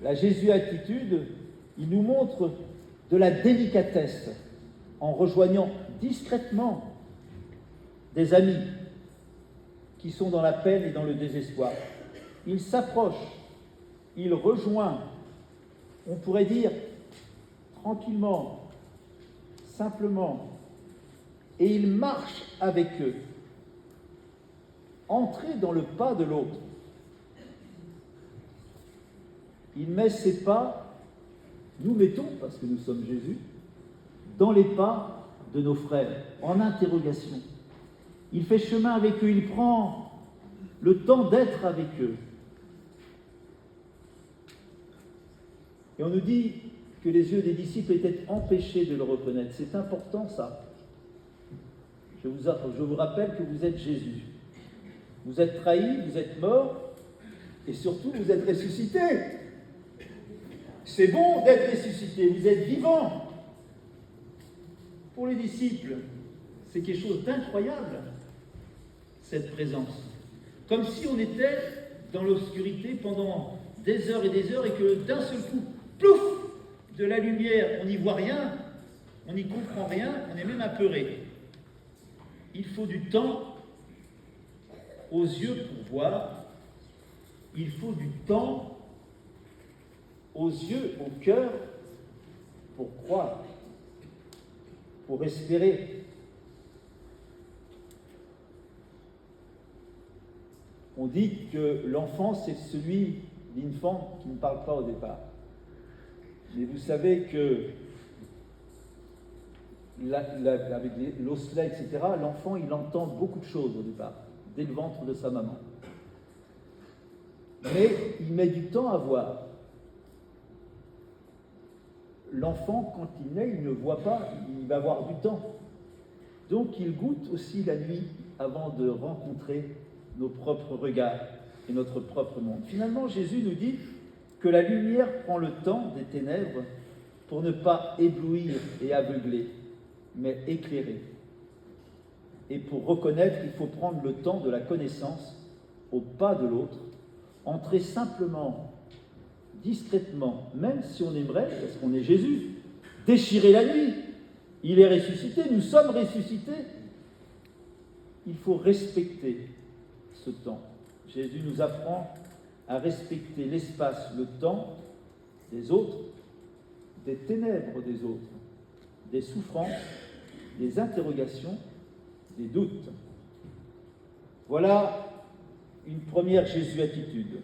La Jésus-attitude, il nous montre de la délicatesse en rejoignant discrètement des amis qui sont dans la peine et dans le désespoir. Il s'approche, il rejoint, on pourrait dire tranquillement, simplement, et il marche avec eux. Entrer dans le pas de l'autre. Il met ses pas, nous mettons, parce que nous sommes Jésus, dans les pas de nos frères, en interrogation. Il fait chemin avec eux, il prend le temps d'être avec eux. Et on nous dit que les yeux des disciples étaient empêchés de le reconnaître. C'est important ça. Je vous rappelle que vous êtes Jésus. Vous êtes trahi, vous êtes mort, et surtout vous êtes ressuscité. C'est bon d'être ressuscité, vous êtes vivant. Pour les disciples, c'est quelque chose d'incroyable, cette présence. Comme si on était dans l'obscurité pendant des heures et des heures, et que d'un seul coup, plouf, de la lumière, on n'y voit rien, on n'y comprend rien, on est même apeuré. Il faut du temps aux yeux pour voir, il faut du temps aux yeux, au cœur, pour croire, pour espérer. On dit que l'enfant, c'est l'infant qui ne parle pas au départ. Mais vous savez que avec l'osselet, etc., l'enfant, il entend beaucoup de choses au départ, dès le ventre de sa maman. Mais il met du temps à voir. L'enfant, quand il naît, il ne voit pas, il va avoir du temps. Donc il goûte aussi la nuit avant de rencontrer nos propres regards et notre propre monde. Finalement, Jésus nous dit que la lumière prend le temps des ténèbres pour ne pas éblouir et aveugler, mais éclairer. Et pour reconnaître, il faut prendre le temps de la connaissance au pas de l'autre, entrer simplement, discrètement, même si on aimerait, parce qu'on est Jésus, déchirer la nuit. Il est ressuscité, nous sommes ressuscités. Il faut respecter ce temps. Jésus nous apprend à respecter l'espace, le temps des autres, des ténèbres des autres, des souffrances, des interrogations, des doutes. Voilà une première Jésus-attitude.